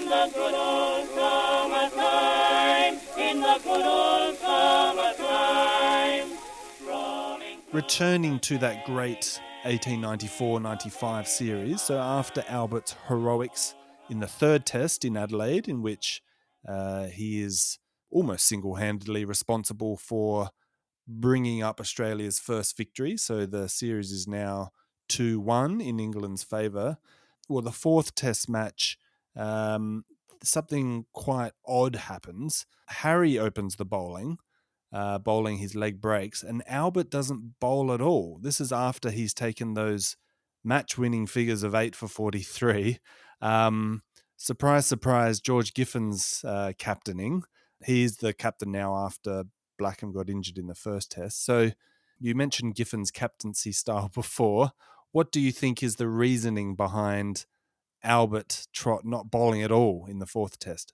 In the good old summertime, in the good old summertime. Returning to that great 1894-95 series, so after Albert's heroics in the third test in Adelaide, in which he is almost single-handedly responsible for bringing up Australia's first victory, so the series is now 2-1 in England's favour. Well, the fourth test match, something quite odd happens. Harry opens the bowling his leg breaks, and Albert doesn't bowl at all. This is after he's taken those match-winning figures of 8 for 43. Surprise, surprise, George Giffen's captaining. He's the captain now after Blackham got injured in the first test. So you mentioned Giffen's captaincy style before. What do you think is the reasoning behind Albert Trott not bowling at all in the fourth test?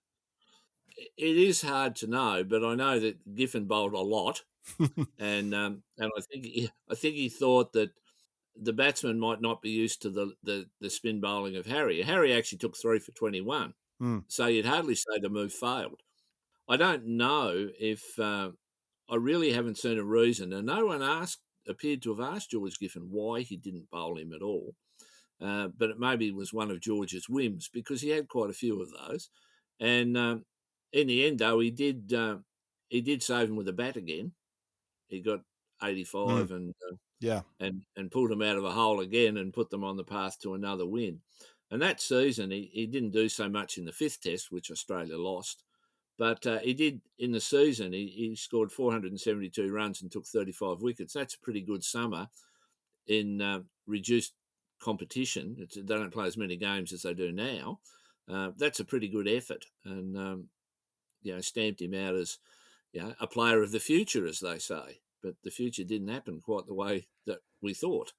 It is hard to know, but I know that Giffen bowled a lot, and I think he thought that the batsman might not be used to the spin bowling of Harry. Harry actually took 3 for 21, so you'd hardly say the move failed. I don't know if I really haven't seen a reason, and no one appeared to have asked George Giffen why he didn't bowl him at all. But it maybe was one of George's whims because he had quite a few of those, and in the end, though, he did save him with a bat again. He got 85 and pulled them out of a hole again and put them on the path to another win. And that season, he didn't do so much in the fifth test, which Australia lost, but he did in the season. He scored 472 runs and took 35 wickets. That's a pretty good summer in reduced competition. They don't play as many games as they do now. That's a pretty good effort, and stamped him out as a player of the future, as they say. But the future didn't happen quite the way that we thought.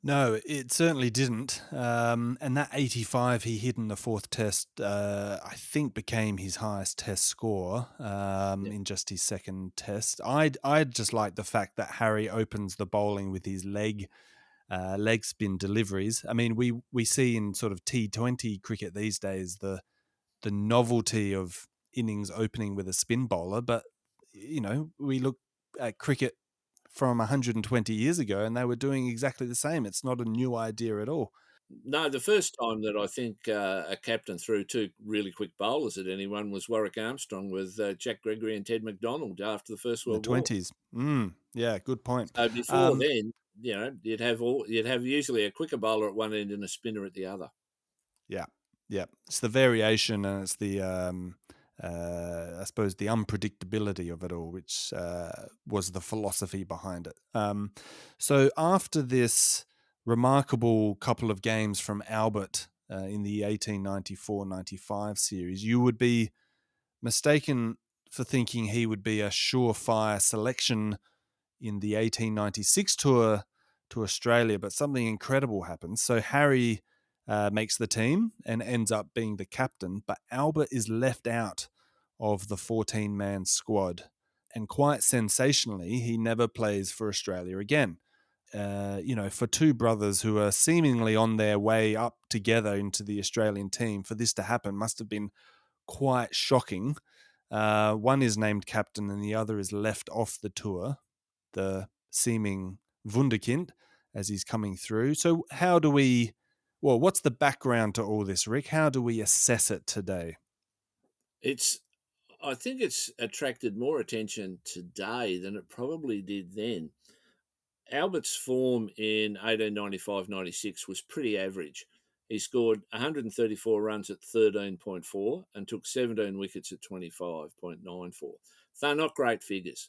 No, it certainly didn't. And that 85 he hit in the fourth test, I think became his highest test score in just his second test. I just like the fact that Harry opens the bowling with his leg spin deliveries. I mean, we see in sort of T20 cricket these days the novelty of innings opening with a spin bowler, but we look at cricket from 120 years ago and they were doing exactly the same. It's not a new idea at all. No, the first time that I think a captain threw two really quick bowlers at anyone was Warwick Armstrong with Jack Gregory and Ted McDonald after the First World War. The 20s. Yeah, good point. So before then, you'd have usually a quicker bowler at one end and a spinner at the other. Yeah. It's the variation and it's the I suppose the unpredictability of it all, which was the philosophy behind it. So after this remarkable couple of games from Albert in the 1894-95 series, you would be mistaken for thinking he would be a surefire selection in the 1896 tour to Australia, but something incredible happens. So Harry makes the team and ends up being the captain, but Albert is left out of the 14-man squad. And quite sensationally, he never plays for Australia again. For two brothers who are seemingly on their way up together into the Australian team, for this to happen must have been quite shocking. One is named captain and the other is left off the tour, the seeming wunderkind as he's coming through. So what's the background to all this, Rick? How do we assess it today? I think it's attracted more attention today than it probably did then. Albert's form in 1895-96 was pretty average. He scored 134 runs at 13.4 and took 17 wickets at 25.94. They're not great figures,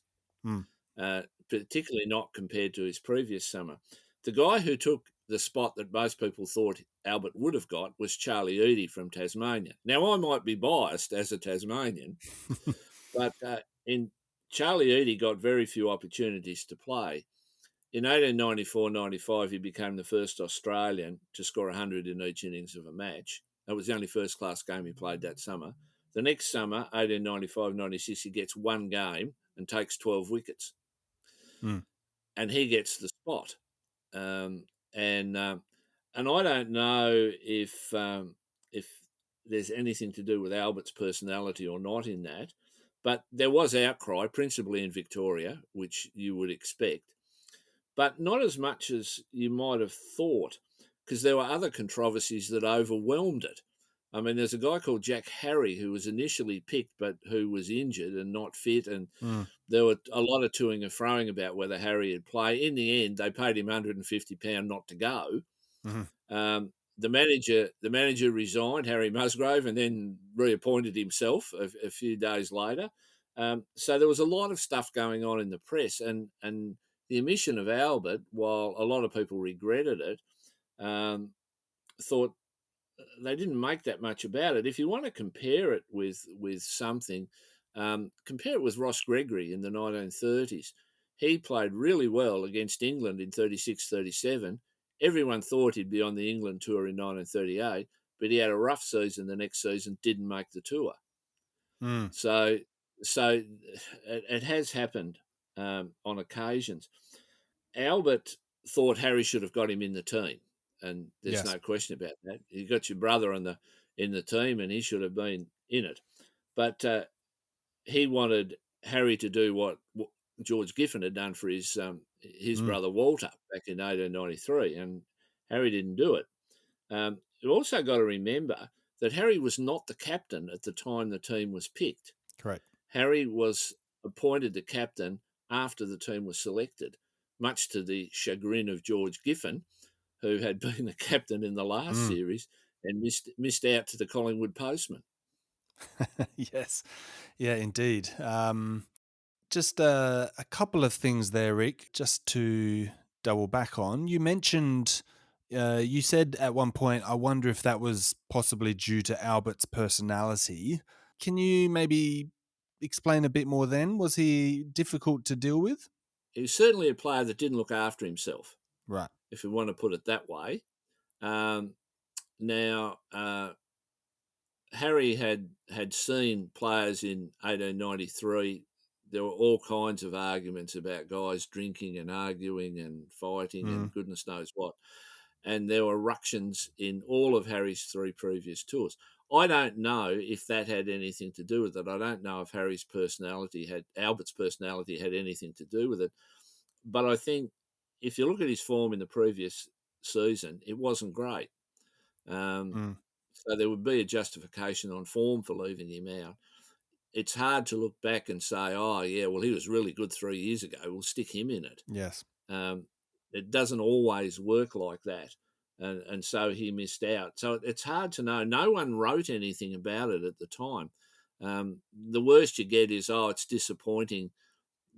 particularly not compared to his previous summer. The guy who took the spot that most people thought Albert would have got was Charlie Eadie from Tasmania. Now, I might be biased as a Tasmanian, but Charlie Eadie got very few opportunities to play. In 1894-95, he became the first Australian to score 100 in each innings of a match. That was the only first-class game he played that summer. The next summer, 1895-96, he gets one game and takes 12 wickets. And he gets the spot. And I don't know if there's anything to do with Albert's personality or not in that. But there was outcry, principally in Victoria, which you would expect, but not as much as you might have thought, because there were other controversies that overwhelmed it. I mean, there's a guy called Jack Harry who was initially picked, but who was injured and not fit, and Mm. there were a lot of toing and froing about whether Harry would play. In the end, they paid him £150 not to go. Mhm. The manager resigned, Harry Musgrave, and then reappointed himself a few days later. So there was a lot of stuff going on in the press, and the omission of Albert, while a lot of people regretted it, thought they didn't make that much about it. If you want to compare it with something, compare it with Ross Gregory in the 1930s. He played really well against England in 36-37. Everyone thought he'd be on the England tour in 1938, but he had a rough season the next season, didn't make the tour. Mm. So it has happened on occasions. Albert thought Harry should have got him in the team, and there's Yes. no question about that. You got your brother in the team, and he should have been in it. But he wanted Harry to do what George Giffen had done for his Mm. brother Walter back in 1893, and Harry didn't do it. You've also got to remember that Harry was not the captain at the time the team was picked. Correct. Harry was appointed the captain after the team was selected, much to the chagrin of George Giffen, who had been the captain in the last Mm. series and missed out to the Collingwood Postman. Yes. Yeah, indeed. Just a couple of things there, Rick, just to double back on. You mentioned, you said at one point, I wonder if that was possibly due to Albert's personality. Can you maybe explain a bit more then? Was he difficult to deal with? He was certainly a player that didn't look after himself, Right. if we want to put it that way. Now, Harry had seen players in 1893. There were all kinds of arguments about guys drinking and arguing and fighting Mm. and goodness knows what. And there were ructions in all of Harry's 3 previous tours. I don't know if that had anything to do with it. I don't know if Albert's personality had anything to do with it. But I think if you look at his form in the previous season, it wasn't great. Mm. So there would be a justification on form for leaving him out. It's hard to look back and say, oh, yeah, well, he was really good 3 years ago. We'll stick him in it. Yes. It doesn't always work like that. And so he missed out. So it's hard to know. No one wrote anything about it at the time. The worst you get is, oh, it's disappointing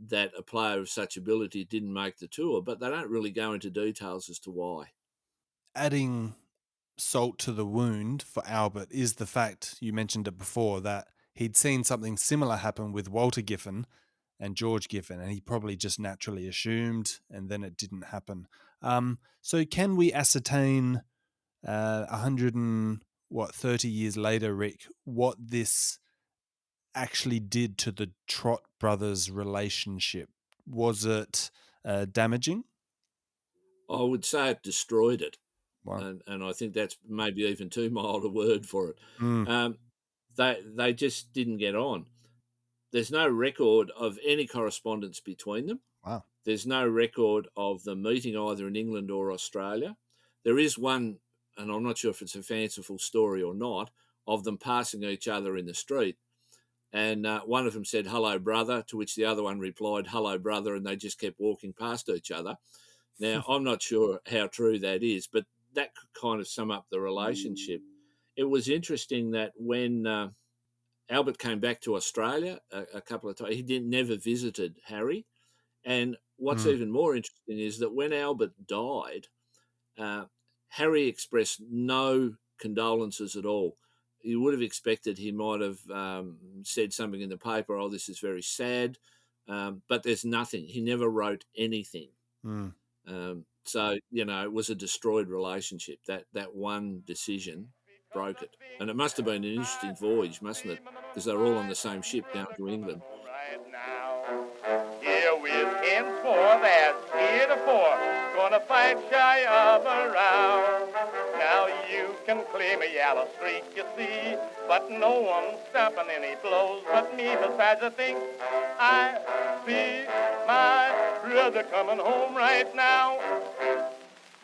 that a player of such ability didn't make the tour, but they don't really go into details as to why. Adding salt to the wound for Albert is the fact, you mentioned it before, that he'd seen something similar happen with Walter Giffen and George Giffen, and he probably just naturally assumed, and then it didn't happen. So can we ascertain 30 years later, Rick, what this actually did to the Trott brothers' relationship? Was it damaging? I would say it destroyed it. Wow. And I think that's maybe even too mild a word for it. Mm. They just didn't get on. There's no record of any correspondence between them. Wow. There's no record of them meeting either in England or Australia. There is one, and I'm not sure if it's a fanciful story or not, of them passing each other in the street. And one of them said, "Hello, brother," to which the other one replied, "Hello, brother," and they just kept walking past each other. Now, I'm not sure how true that is, but that could kind of sum up the relationship. It was interesting that when Albert came back to Australia a couple of times, he never visited Harry. And what's even more interesting is that when Albert died, Harry expressed no condolences at all. You would have expected he might have said something in the paper, "Oh, this is very sad," but there's nothing. He never wrote anything. Mm. So, it was a destroyed relationship. That one decision broke it. And it must have been an interesting voyage, mustn't it? Because they were all on the same ship going to England. Right now, here with henceforth as heretofore, gonna fight shy of a row. Now you can claim a yellow streak, you see, but no one stamping any blows but me. Besides, I think I see my brother coming home right now.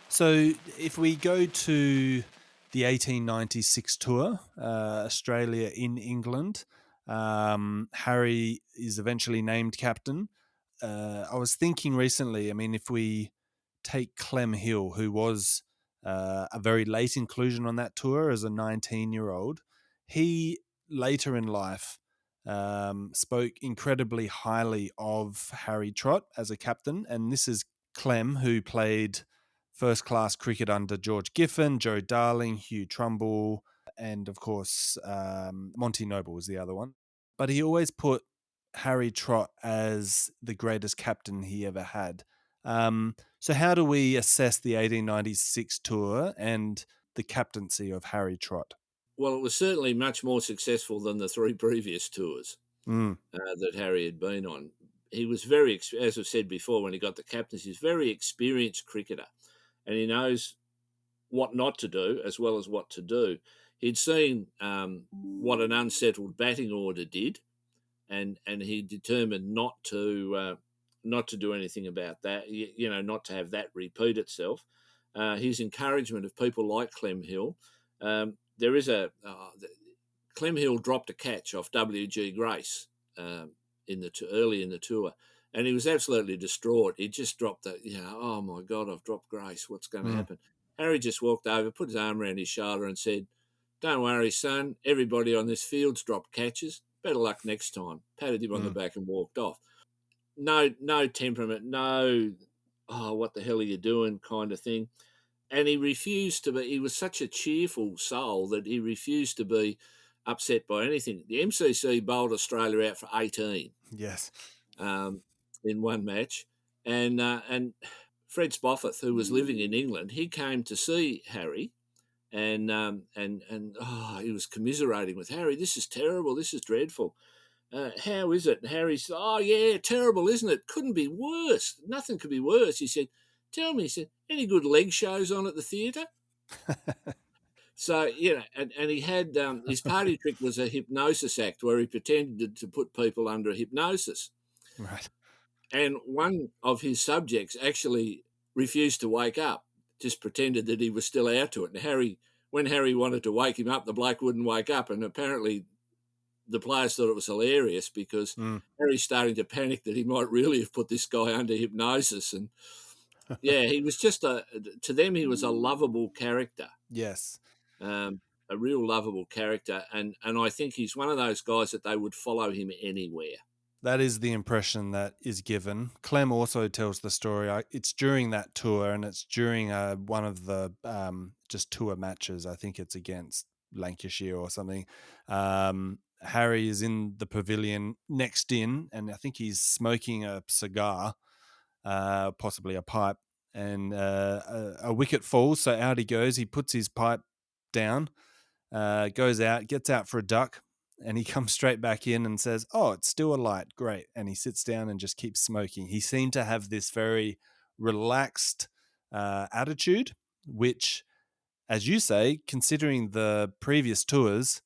So if we go to the 1896 tour, Australia in England, Harry is eventually named captain. I was thinking recently, I mean, if we take Clem Hill, who was a very late inclusion on that tour as a 19-year-old, he later in life spoke incredibly highly of Harry Trott as a captain. And this is Clem, who played first-class cricket under George Giffen, Joe Darling, Hugh Trumbull, and of course, Monty Noble was the other one. But he always put Harry Trott as the greatest captain he ever had. So how do we assess the 1896 tour and the captaincy of Harry Trott? Well, it was certainly much more successful than the 3 previous tours that Harry had been on. He was as I've said before, when he got the captaincy, he's a very experienced cricketer, and he knows what not to do as well as what to do. He'd seen what an unsettled batting order did, and he determined not to do anything about that. Not to have that repeat itself. His encouragement of people like Clem Hill. There is Clem Hill dropped a catch off W.G. Grace early in the tour, and he was absolutely distraught. He just dropped oh my God, I've dropped Grace. What's going to happen? Harry just walked over, put his arm around his shoulder, and said, "Don't worry, son. Everybody on this field's dropped catches. Better luck next time." Patted him on the back and walked off. No temperament, no, "Oh, what the hell are you doing?" kind of thing. And he refused to be. He was such a cheerful soul that he refused to be upset by anything. The MCC bowled Australia out for 18. Yes. In one match, and Fred Spofford, who was living in England, he came to see Harry, and he was commiserating with Harry. "This is terrible. This is dreadful. How is it?" And Harry said, "Oh yeah, terrible, isn't it? Couldn't be worse. Nothing could be worse." He said, "Tell me," he said, "any good leg shows on at the theatre?" So, and he had his party trick was a hypnosis act where he pretended to put people under hypnosis. Right. And one of his subjects actually refused to wake up, just pretended that he was still out to it. And when Harry wanted to wake him up, the bloke wouldn't wake up. And apparently the players thought it was hilarious because Harry's starting to panic that he might really have put this guy under hypnosis. And yeah, he was just to them, he was a lovable character. Yes. A real lovable character. And I think he's one of those guys that they would follow him anywhere. That is the impression that is given. Clem also tells the story. It's during that tour, and it's during one of the just tour matches. I think it's against Lancashire or something. Harry is in the pavilion next in, and I think he's smoking a cigar, possibly a pipe, and a wicket falls. So out he goes. He puts his pipe down, goes out, gets out for a duck, and he comes straight back in and says, "Oh, it's still alight. Great." And he sits down and just keeps smoking. He seemed to have this very relaxed attitude, which, as you say, considering the previous tours,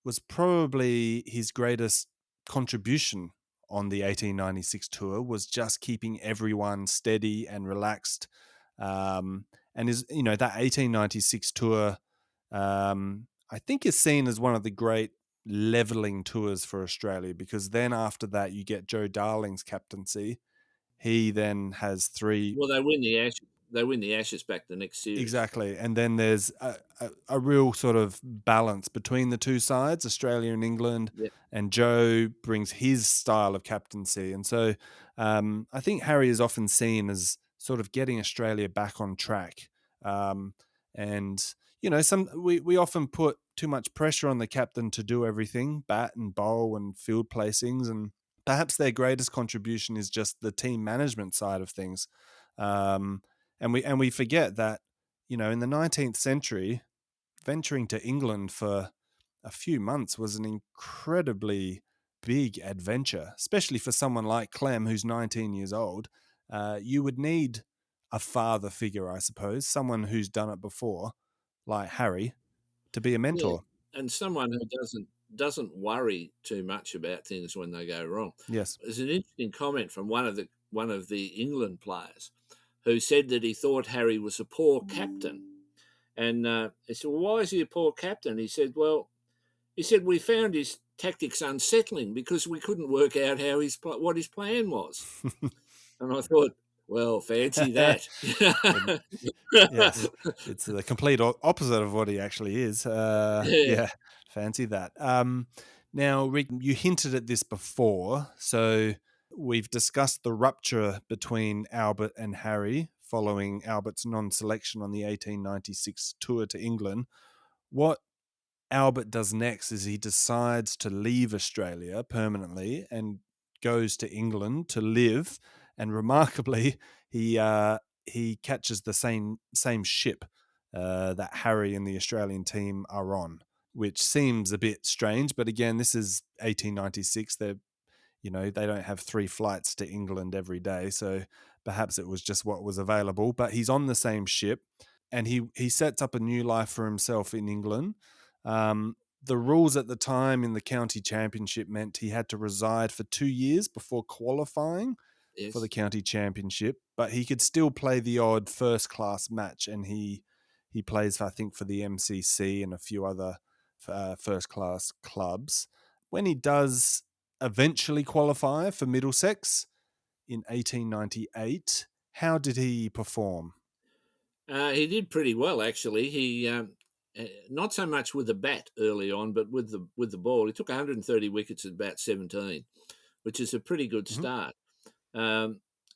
was probably his greatest contribution on the 1896 tour, was just keeping everyone steady and relaxed. And that 1896 tour, I think is seen as one of the great leveling tours for Australia, because then after that you get Joe Darling's captaincy. He then has 3. Well, they win the Ashes. They win the Ashes back the next series. Exactly. And then there's a real sort of balance between the two sides, Australia and England. Yeah. And Joe brings his style of captaincy. And so I think Harry is often seen as sort of getting Australia back on track. And we often put too much pressure on the captain to do everything, bat and bowl and field placings, and perhaps their greatest contribution is just the team management side of things. And we forget that, in the 19th century, venturing to England for a few months was an incredibly big adventure, especially for someone like Clem, who's 19 years old. You would need a father figure, I suppose, someone who's done it before, like Harry, to be a mentor. and someone who doesn't worry too much about things when they go wrong. Yes. There's an interesting comment from one of the England players who said that he thought Harry was a poor captain. And he said, well, why is he a poor captain? He said, we found his tactics unsettling because we couldn't work out what his plan was. And I thought, well, fancy that. Yes, it's the complete opposite of what he actually is. Yeah, fancy that. Now, Rick, you hinted at this before. So we've discussed the rupture between Albert and Harry following Albert's non-selection on the 1896 tour to England. What Albert does next is he decides to leave Australia permanently and goes to England to live. And remarkably, he catches the same ship that Harry and the Australian team are on, which seems a bit strange. But again, this is 1896. They don't have 3 flights to England every day, so perhaps it was just what was available. But he's on the same ship, and he sets up a new life for himself in England. The rules at the time in the county championship meant he had to reside for 2 years before qualifying for the county championship, but he could still play the odd first class match, and he plays, I think, for the MCC and a few other first class clubs. When he does eventually qualify for Middlesex in 1898, how did he perform? He did pretty well, actually. He not so much with the bat early on, but with the ball. He took 130 wickets at about 17, which is a pretty good start.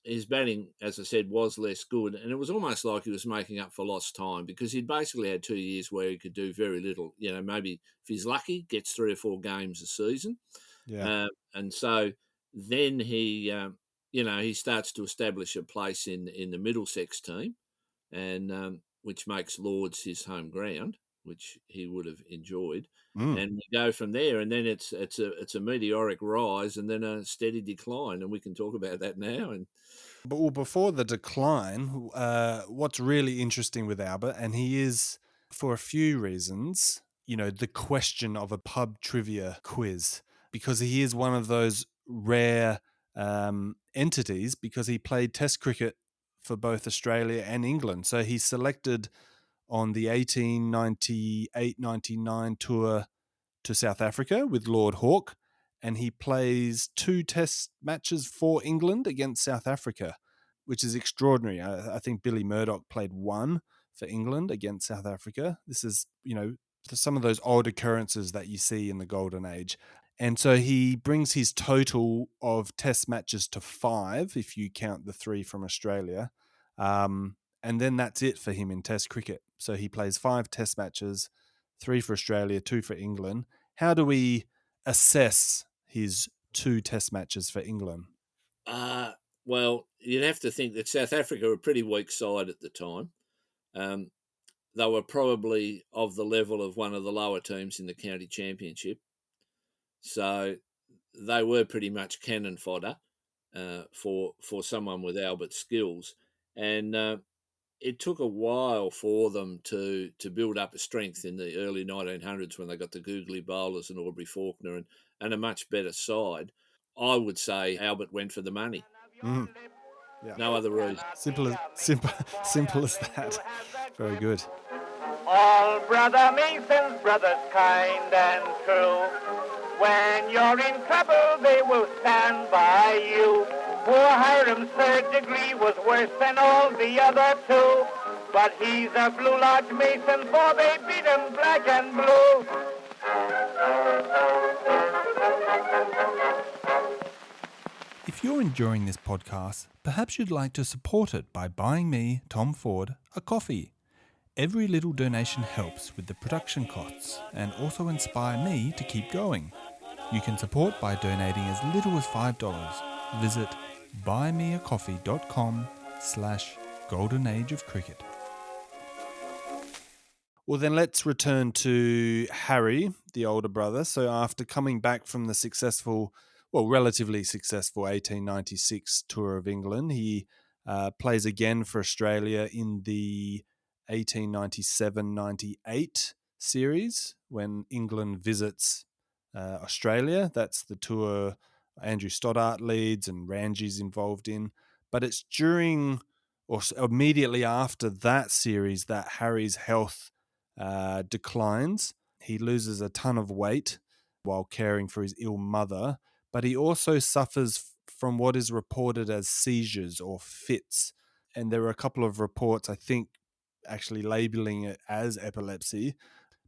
His batting, as I said, was less good, and it was almost like he was making up for lost time because he'd basically had 2 years where he could do very little. Maybe if he's lucky, gets 3 or 4 games a season. Yeah. And so then he starts to establish a place in the Middlesex team, and which makes Lords his home ground, which he would have enjoyed. And we go from there, and then it's a meteoric rise and then a steady decline, and we can talk about that now. But before the decline, what's really interesting with Albert, and he is, for a few reasons, the question of a pub trivia quiz, because he is one of those rare entities, because he played Test cricket for both Australia and England. So he's selected on the 1898-99 tour to South Africa with Lord Hawke, and he plays 2 test matches for England against South Africa, which is extraordinary. I think Billy Murdoch played 1 for England against South Africa. This is, some of those odd occurrences that you see in the golden age. And so he brings his total of test matches to 5, if you count the 3 from Australia. And then that's it for him in test cricket. So he plays 5 test matches, 3 for Australia, 2 for England. How do we assess his 2 test matches for England? Well, you'd have to think that South Africa were a pretty weak side at the time. They were probably of the level of one of the lower teams in the county championship. So they were pretty much cannon fodder for someone with Albert's skills. And it took a while for them to build up a strength in the early 1900s when they got the googly bowlers and Aubrey Faulkner and a much better side. I would say Albert went for the money. Yeah. No other reason. Simple as that. Very good. All brother Masons, brothers kind and true. When you're in trouble, they will stand by you. Poor Hiram's 3rd degree was worse than all the other 2. But he's a Blue Lodge Mason, for they beat him black and blue. If you're enjoying this podcast, perhaps you'd like to support it by buying me, Tom Ford, a coffee. Every little donation helps with the production costs and also inspire me to keep going. You can support by donating as little as $5. Visit buymeacoffee.com/Golden Age of Cricket. Well, then let's return to Harry, the older brother. So after coming back from the relatively successful 1896 tour of England, he plays again for Australia in the 1897-98 series when England visits Australia. That's the tour Andrew Stoddart leads and Ranji's involved in. But it's during or immediately after that series that Harry's health declines. He loses a ton of weight while caring for his ill mother, but he also suffers from what is reported as seizures or fits. And there were a couple of reports, I think, actually labeling it as epilepsy,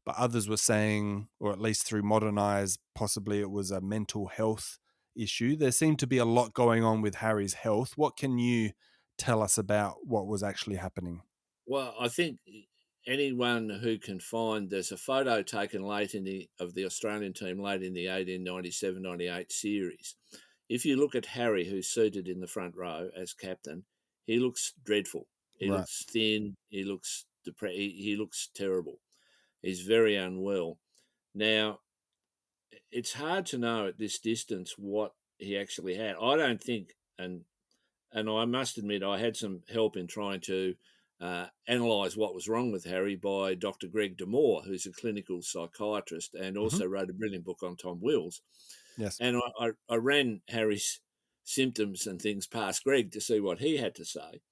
but others were saying, or at least through modern eyes, possibly it was a mental health issue. There seemed to be a lot going on with Harry's health. What can you tell us about what was actually happening? Well, I think anyone who can find, there's a photo taken of the Australian team late in the 1897-98 series. If you look at Harry, who's seated in the front row as captain, he looks dreadful. He Right. looks thin. He looks depressed. He looks terrible. He's very unwell. Now, it's hard to know at this distance what he actually had. I don't think, and I must admit, I had some help in trying to analyse what was wrong with Harry by Dr. Greg Demore, who's a clinical psychiatrist and also wrote a brilliant book on Tom Wills. Yes. And I ran Harry's symptoms and things past Greg to see what he had to say.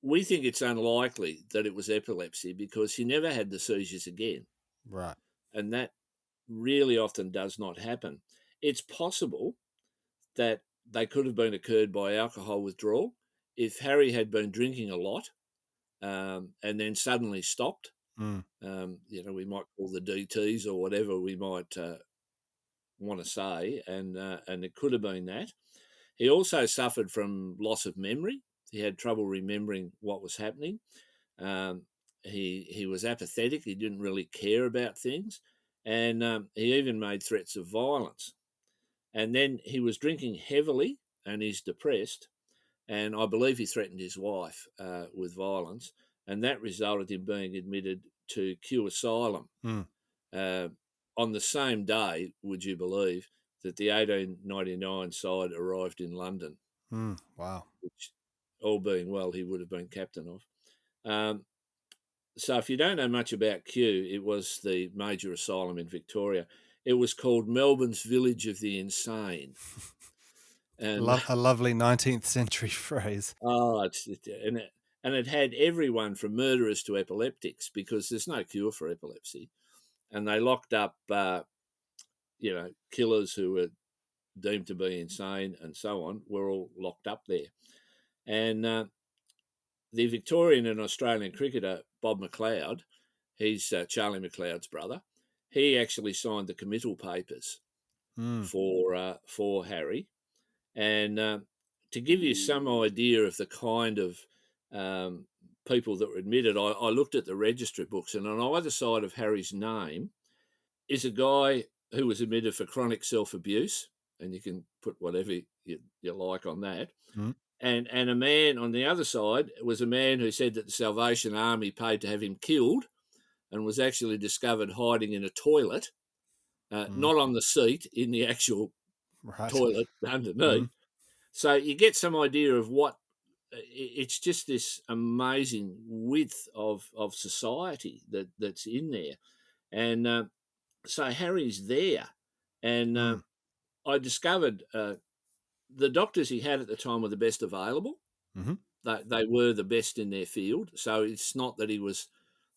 We think it's unlikely that it was epilepsy because he never had the seizures again. Right. And that really often does not happen. It's possible that they could have been occurred by alcohol withdrawal. If Harry had been drinking a lot and then suddenly stopped, we might call the DTs or whatever we might want to say, and it could have been that. He also suffered from loss of memory. He had trouble remembering what was happening. He was apathetic. He didn't really care about things, and he even made threats of violence. And then he was drinking heavily, and he's depressed. And I believe he threatened his wife with violence, and that resulted in being admitted to Kew Asylum on the same day, would you believe, that the 1899 side arrived in London. Wow. Which, all being well, he would have been captain of. So if you don't know much about Kew, it was the major asylum in Victoria. It was called Melbourne's Village of the Insane. And A lovely 19th century phrase. And it had everyone from murderers to epileptics because there's no cure for epilepsy. And they locked up, killers who were deemed to be insane and so on were all locked up there. And the Victorian and Australian cricketer, Bob McLeod, he's Charlie McLeod's brother, he actually signed the committal papers for Harry. And to give you some idea of the kind of people that were admitted, I looked at the registry books, and on either side of Harry's name is a guy who was admitted for chronic self-abuse, and you can put whatever you like on that. And a man on the other side was a man who said that the Salvation Army paid to have him killed and was actually discovered hiding in a toilet, not on the seat, in the actual toilet underneath. So you get some idea of what it's just this amazing width of society that's in there. And so Harry's there. And I discovered the doctors he had at the time were the best available. They were the best in their field. So it's not that he was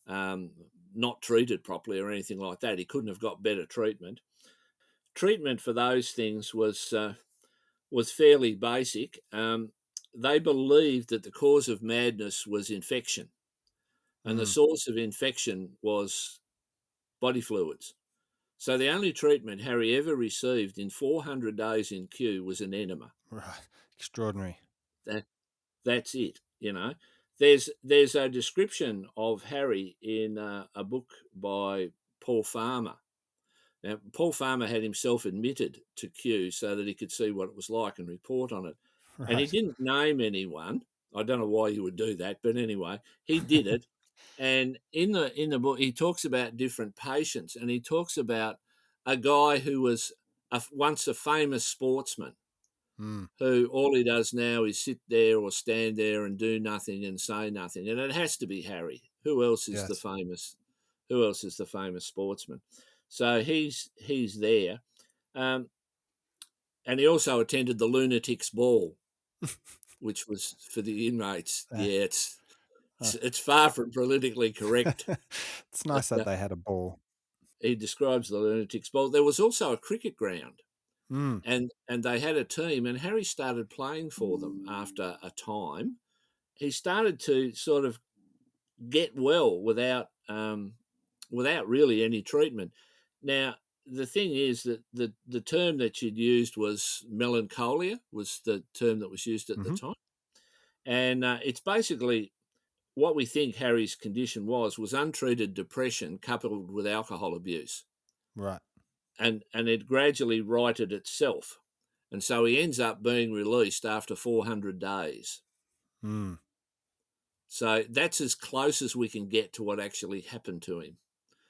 not treated properly or anything like that. He couldn't have got better treatment. Treatment for those things was fairly basic. They believed that the cause of madness was infection, and the source of infection was body fluids. So the only treatment Harry ever received in 400 days in Kew was an enema. Right. Extraordinary. That's it, There's a description of Harry in a book by Paul Farmer. Now, Paul Farmer had himself admitted to Kew so that he could see what it was like and report on it. Right. And he didn't name anyone. I don't know why you would do that, but anyway, he did it. And in the book, he talks about different patients, and he talks about a guy who was once a famous sportsman who all he does now is sit there or stand there and do nothing and say nothing. And it has to be Harry. Who else is the famous who else is the famous sportsman? So he's there, um, and he also attended the Lunatic's ball, which was for the inmates. Uh, Yeah, it's far from politically correct. it's nice that they had a ball. He describes the Lunatic's ball. There was also a cricket ground, Mm. and they had a team, and Harry started playing for them after a time. He started to sort of get well without really any treatment. Now, the thing is that the term that you'd used was melancholia, was the term that was used at the Hmm. time, and it's basically what we think Harry's condition was untreated depression coupled with alcohol abuse, Right. and it gradually righted itself, and so he ends up being released after 400 days. Mm. So that's as close as we can get to what actually happened to him.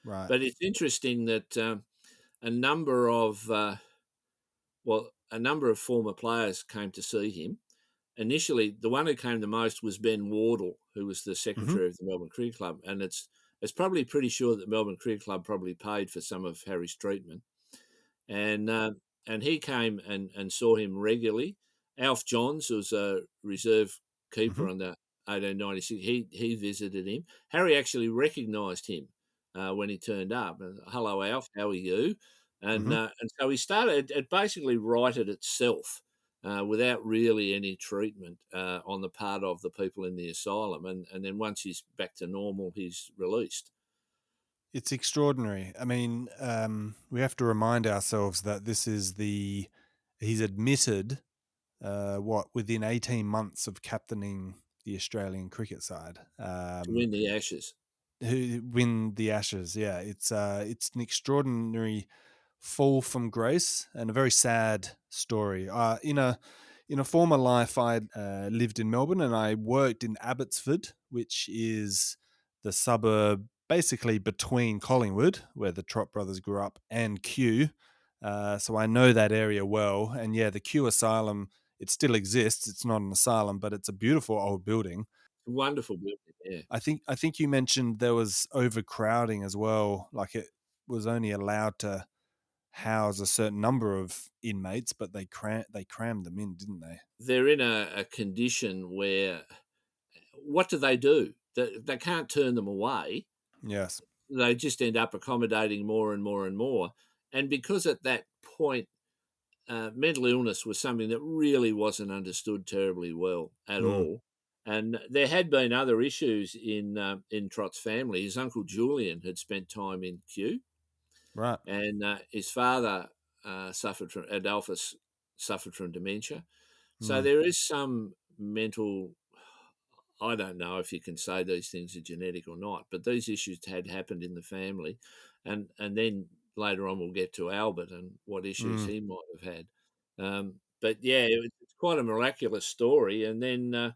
Right. But it's interesting that a number of a number of former players came to see him. Initially, the one who came the most was Ben Wardle, who was the Hmm. secretary of the Melbourne Cricket Club, and it's probably pretty sure that Melbourne Cricket Club probably paid for some of Harry's treatment, and he came and saw him regularly. Alf Johns was a reserve Hmm. keeper on the 1896. He visited him. Harry actually recognised him when he turned up. Hello, Alf. How are you? Hmm. And so he started. It basically righted itself without really any treatment on the part of the people in the asylum. And then once he's back to normal, he's released. It's extraordinary. I mean, we have to remind ourselves that he's admitted, within 18 months of captaining the Australian cricket side, To win the Ashes. who win the Ashes. Yeah, it's an extraordinary fall from grace and a very sad story. In a former life, I lived in Melbourne and I worked in Abbotsford, which is the suburb basically between Collingwood, where the Trott brothers grew up, and Kew. So I know that area well. And yeah, the Kew Asylum, it still exists. It's not an asylum, but it's a beautiful old building. Wonderful building, yeah. I think you mentioned there was overcrowding as well. Like it was only allowed to house a certain number of inmates, but they crammed them in, didn't they? They're in a condition where what do? They can't turn them away. Yes. They just end up accommodating more and more and more. And because at that point, mental illness was something that really wasn't understood terribly well at Mm, all. And there had been other issues in Trott's family. His uncle Julian had spent time in Kew, right. and his father Adolphus suffered from dementia. So Mm, there is some mental. I don't know if you can say these things are genetic or not, but these issues had happened in the family, and then later on we'll get to Albert and what issues mm. he might have had. But yeah, it's quite a miraculous story. And then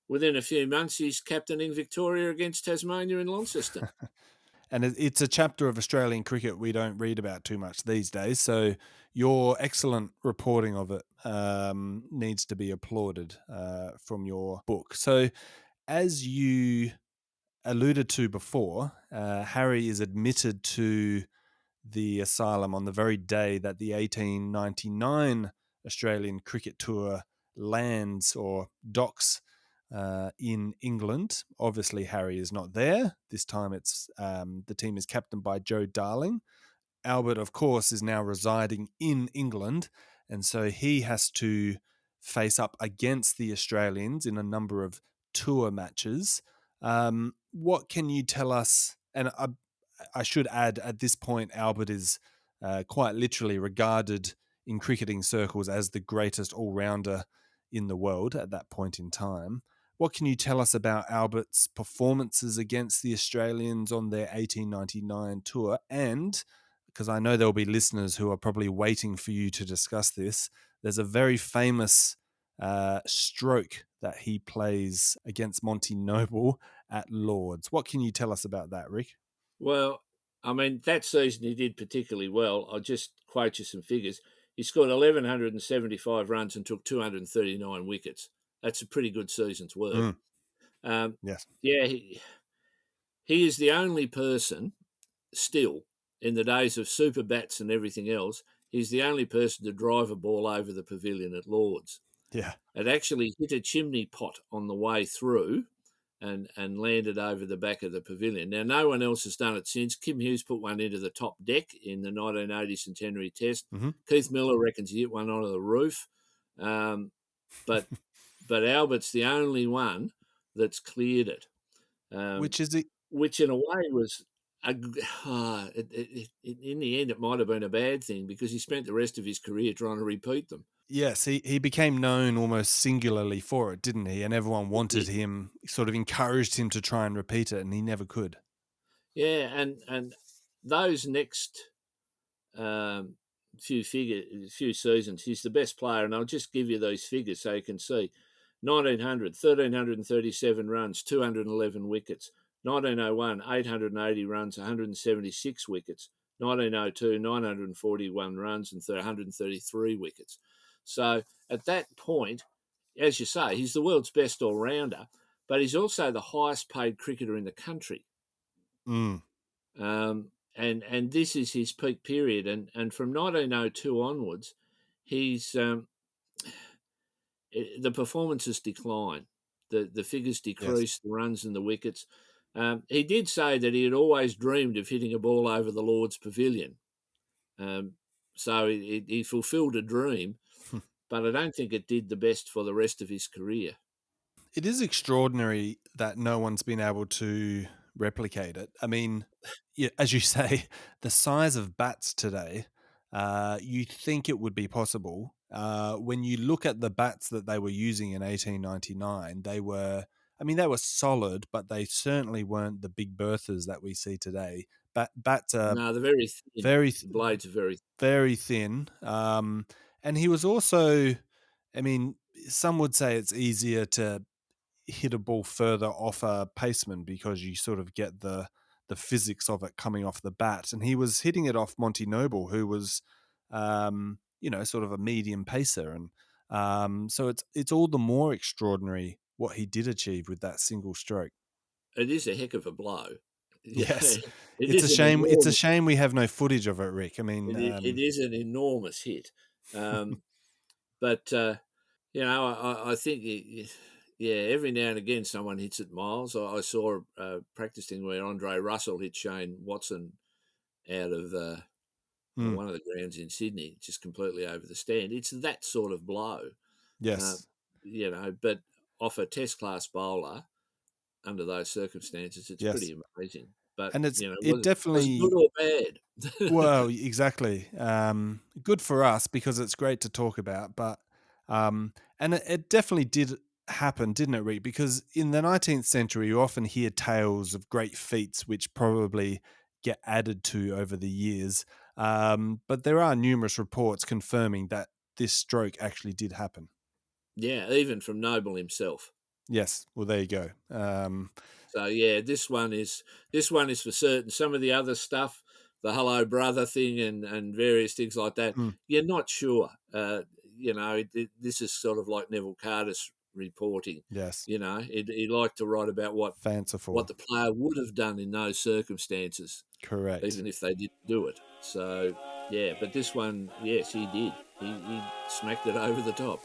within a few months, he's captaining Victoria against Tasmania in Launceston. And it's a chapter of Australian cricket we don't read about too much these days. So your excellent reporting of it needs to be applauded from your book. So as you alluded to before, Harry is admitted to the asylum on the very day that the 1899 Australian cricket tour lands or docks in England. Obviously, Harry is not there. This time, it's the team is captained by Joe Darling. Albert, of course, is now residing in England, and so he has to face up against the Australians in a number of tour matches. What can you tell us? And I should add, at this point, Albert is quite literally regarded in cricketing circles as the greatest all rounder in the world at that point in time. What can you tell us about Albert's performances against the Australians on their 1899 tour? And because I know there'll be listeners who are probably waiting for you to discuss this, there's a very famous stroke that he plays against Monty Noble at Lords. What can you tell us about that, Rick? Well, I mean, that season he did particularly well. I'll just quote you some figures. He scored 1,175 runs and took 239 wickets. That's a pretty good season's work. Mm, Um, yes. yeah, he is the only person still in the days of super bats and everything else. He's the only person to drive a ball over the pavilion at Lord's. Yeah. It actually hit a chimney pot on the way through and landed over the back of the pavilion. Now, no one else has done it since. Kim Hughes put one into the top deck in the 1980 Centenary Test. Mm-hmm. Keith Miller reckons he hit one onto the roof. But Albert's the only one that's cleared it. Which is it? Which in a way was, in the end, it might have been a bad thing because he spent the rest of his career trying to repeat them. Yes, he became known almost singularly for it, didn't he? And everyone wanted him, sort of encouraged him to try and repeat it, and he never could. Yeah, and those next few seasons, he's the best player, and I'll just give you those figures so you can see. 1900, 1,337 runs, 211 wickets. 1901, 880 runs, 176 wickets. 1902, 941 runs and 133 wickets. So at that point, as you say, he's the world's best all-rounder, but he's also the highest paid cricketer in the country. Mm. And this is his peak period. And from 1902 onwards, he's the performances decline. The figures decrease, yes. The runs and the wickets. He did say that he had always dreamed of hitting a ball over the Lord's Pavilion. So he fulfilled a dream, but I don't think it did the best for the rest of his career. It is extraordinary that no one's been able to replicate it. I mean, yeah, as you say, the size of bats today, you think it would be possible. When you look at the bats that they were using in 1899, they were solid, but they certainly weren't the big Berthas that we see today. Bats are no, they're very thin. The blades are very thin. And he was also, I mean, some would say it's easier to hit a ball further off a paceman because you sort of get the physics of it coming off the bat. And he was hitting it off Monty Noble, who was, sort of a medium pacer. And so it's all the more extraordinary what he did achieve with that single stroke. It is a heck of a blow. Yes. It's a shame. It's a shame we have no footage of it, Rick. I mean, it is an enormous hit. But, I think, every now and again someone hits it miles. I saw practicing where Andre Russell hit Shane Watson out of one of the grounds in Sydney, just completely over the stand. It's that sort of blow. Yes. But off a test class bowler, under those circumstances, it's pretty amazing. But and it definitely was good or bad. Well, exactly. Good for us because it's great to talk about, but and it definitely did happen, didn't it, Rick? Because in the 19th century, you often hear tales of great feats which probably get added to over the years. But there are numerous reports confirming that this stroke actually did happen. Yeah, even from Noble himself. Yes. Well, there you go. So this one is for certain. Some of the other stuff, the hello brother thing and various things like that, you're not sure. This is sort of like Neville Carter's reporting. Yes. He liked to write about what the player would have done in those circumstances. Correct. Even if they didn't do it. So but this one, yes, he did. He smacked it over the top.